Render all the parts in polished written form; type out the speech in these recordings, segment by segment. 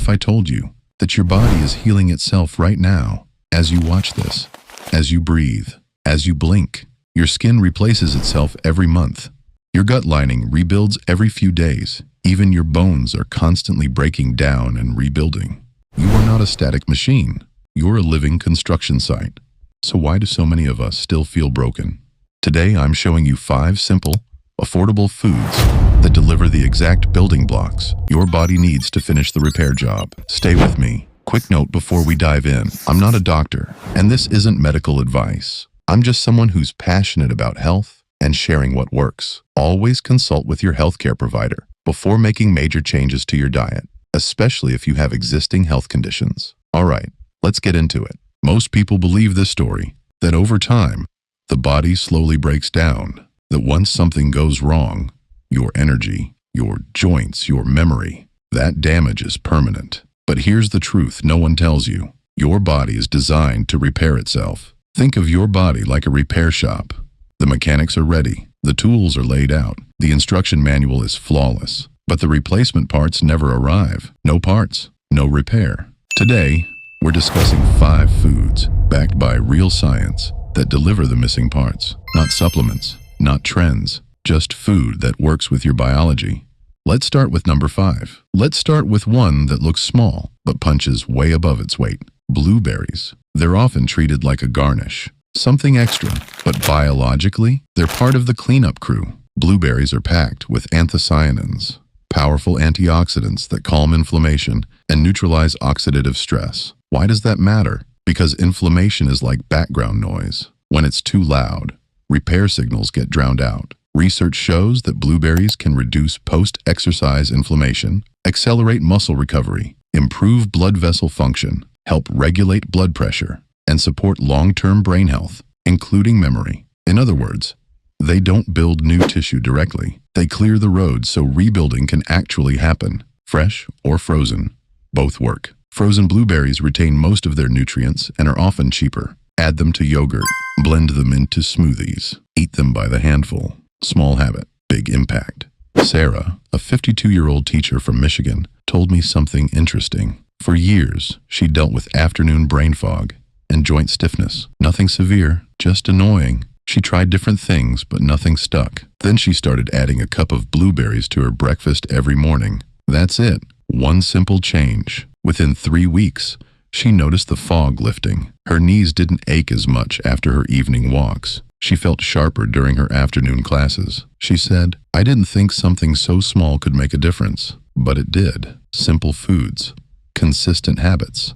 if I told you that your body is healing itself right now as you watch this, as you breathe, as you blink? Your skin replaces itself every month. Your gut lining rebuilds every few days. Even your bones are constantly breaking down and rebuilding. You are not a static machine. You're a living construction site. So why do so many of us still feel broken? Today I'm showing you 5 simple, affordable foods that deliver the exact building blocks your body needs to finish the repair job. Stay with me. Quick note before we dive in. I'm not a doctor, and this isn't medical advice. I'm just someone who's passionate about health and sharing what works. Always consult with your healthcare provider before making major changes to your diet, especially if you have existing health conditions. All right, let's get into it. Most people believe this story, that over time, the body slowly breaks down, that once something goes wrong, your energy, your joints, your memory, that damage is permanent. But here's the truth no one tells you. Your body is designed to repair itself. Think of your body like a repair shop. The mechanics are ready, the tools are laid out, the instruction manual is flawless, but the replacement parts never arrive. No parts, no repair. Today, we're discussing 5 foods backed by real science that deliver the missing parts. Not supplements, not trends, just food that works with your biology. Let's start with number 5. Let's start with one that looks small, but punches way above its weight. Blueberries. They're often treated like a garnish, something extra, but biologically, they're part of the cleanup crew. Blueberries are packed with anthocyanins, powerful antioxidants that calm inflammation and neutralize oxidative stress. Why does that matter? Because inflammation is like background noise. When it's too loud, repair signals get drowned out. Research shows that blueberries can reduce post-exercise inflammation, accelerate muscle recovery, improve blood vessel function, help regulate blood pressure, and support long-term brain health, including memory. In other words, they don't build new tissue directly. They clear the road so rebuilding can actually happen. Fresh or frozen, both work. Frozen blueberries retain most of their nutrients and are often cheaper. Add them to yogurt, blend them into smoothies, eat them by the handful. Small habit, big impact. Sarah, a 52-year-old teacher from Michigan, told me something interesting. For years, she dealt with afternoon brain fog and joint stiffness. Nothing severe, just annoying. She tried different things, but nothing stuck. Then she started adding a cup of blueberries to her breakfast every morning. That's it. One simple change. Within 3 weeks, she noticed the fog lifting. Her knees didn't ache as much after her evening walks. She felt sharper during her afternoon classes. She said, "I didn't think something so small could make a difference, but it did." Simple foods, consistent habits,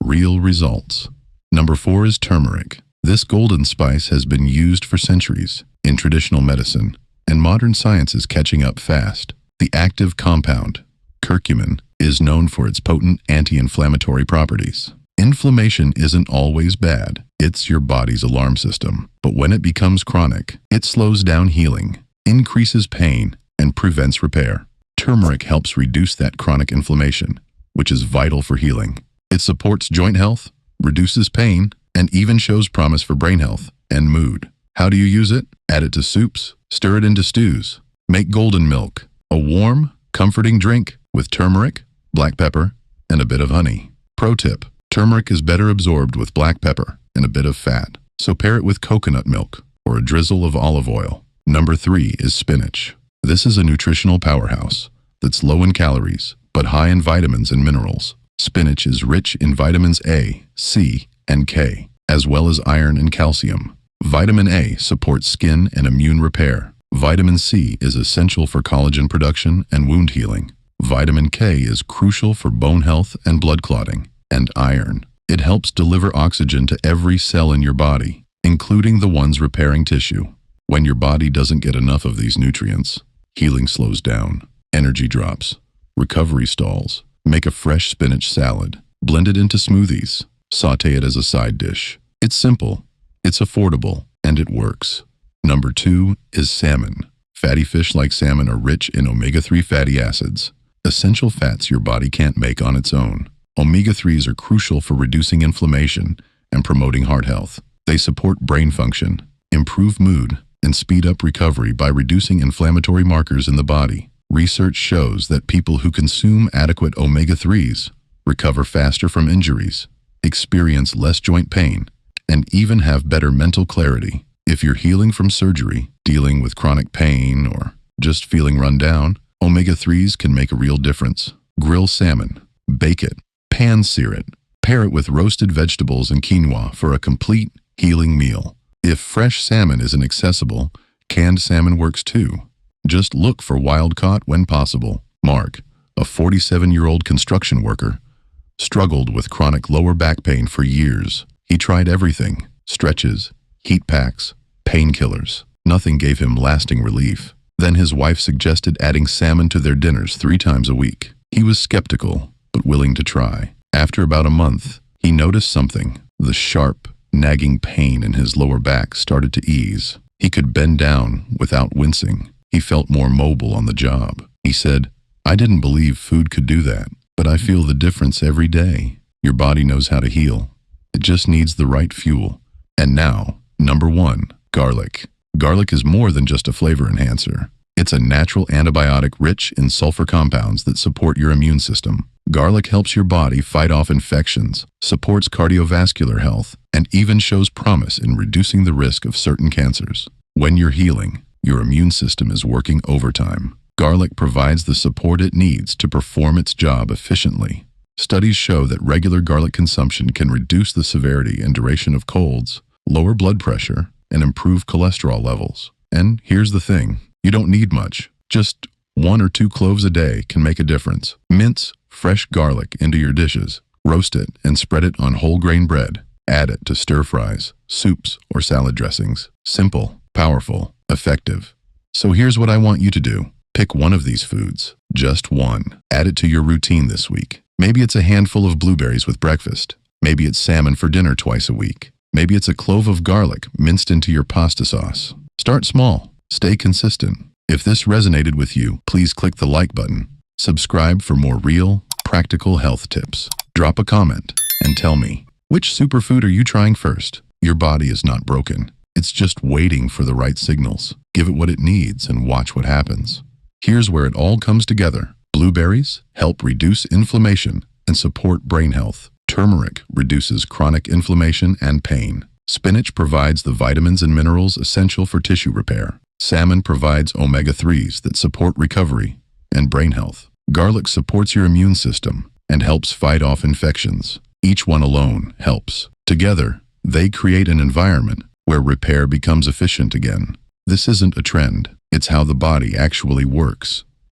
real results. Number 4 is turmeric. This golden spice has been used for centuries in traditional medicine, and modern science is catching up fast. The active compound, curcumin, is known for its potent anti-inflammatory properties. Inflammation isn't always bad. It's your body's alarm system. But when it becomes chronic, it slows down healing, increases pain, and prevents repair. Turmeric helps reduce that chronic inflammation, which is vital for healing. It supports joint health, reduces pain, and even shows promise for brain health and mood. How do you use it? Add it to soups, stir it into stews. Make golden milk, a warm, comforting drink with turmeric, black pepper, and a bit of honey. Pro tip: turmeric is better absorbed with black pepper and a bit of fat, so pair it with coconut milk or a drizzle of olive oil. Number 3 is spinach. This is a nutritional powerhouse that's low in calories, but high in vitamins and minerals. Spinach is rich in vitamins A, C, and K, as well as iron and calcium. Vitamin A supports skin and immune repair. Vitamin C is essential for collagen production and wound healing. Vitamin K is crucial for bone health and blood clotting. And iron. It helps deliver oxygen to every cell in your body, including the ones repairing tissue. When your body doesn't get enough of these nutrients, healing slows down, energy drops, recovery stalls. Make a fresh spinach salad, blend it into smoothies, saute it as a side dish. It's simple, it's affordable, and it works. Number 2 is salmon. Fatty fish like salmon are rich in omega-3 fatty acids, essential fats your body can't make on its own. Omega-3s are crucial for reducing inflammation and promoting heart health. They support brain function, improve mood, and speed up recovery by reducing inflammatory markers in the body. Research shows that people who consume adequate omega-3s recover faster from injuries, experience less joint pain, and even have better mental clarity. If you're healing from surgery, dealing with chronic pain, or just feeling run down, omega-3s can make a real difference. Grill salmon, bake it, pan-sear it, pair it with roasted vegetables and quinoa for a complete healing meal. If fresh salmon isn't accessible, canned salmon works too. Just look for wild-caught when possible. Mark, a 47-year-old construction worker, struggled with chronic lower back pain for years. He tried everything: stretches, heat packs, painkillers. Nothing gave him lasting relief. Then his wife suggested adding salmon to their dinners 3 times a week. He was skeptical, but willing to try. After about a month, he noticed something. The sharp, nagging pain in his lower back started to ease. He could bend down without wincing. He felt more mobile on the job. He said, "I didn't believe food could do that, but I feel the difference every day." Your body knows how to heal. It just needs the right fuel. And now, number 1, garlic. Garlic is more than just a flavor enhancer. It's a natural antibiotic rich in sulfur compounds that support your immune system. Garlic helps your body fight off infections, supports cardiovascular health, and even shows promise in reducing the risk of certain cancers. When you're healing, your immune system is working overtime. Garlic provides the support it needs to perform its job efficiently. Studies show that regular garlic consumption can reduce the severity and duration of colds, lower blood pressure, and improve cholesterol levels. And here's the thing, you don't need much. Just 1 or 2 cloves a day can make a difference. Mince fresh garlic into your dishes. Roast it and spread it on whole grain bread. Add it to stir fries, soups, or salad dressings. Simple, powerful, effective. So here's what I want you to do. Pick one of these foods, just one. Add it to your routine this week. Maybe it's a handful of blueberries with breakfast. Maybe it's salmon for dinner twice a week. Maybe it's a clove of garlic minced into your pasta sauce. Start small. Stay consistent. If this resonated with you, please click the like button. Subscribe for more real, practical health tips. Drop a comment and tell me, which superfood are you trying first? Your body is not broken. It's just waiting for the right signals. Give it what it needs and watch what happens. Here's where it all comes together. Blueberries help reduce inflammation and support brain health. Turmeric reduces chronic inflammation and pain. Spinach provides the vitamins and minerals essential for tissue repair. Salmon provides omega-3s that support recovery and brain health. Garlic supports your immune system and helps fight off infections. Each one alone helps. Together, they create an environment where repair becomes efficient again. This isn't a trend. It's how the body actually works.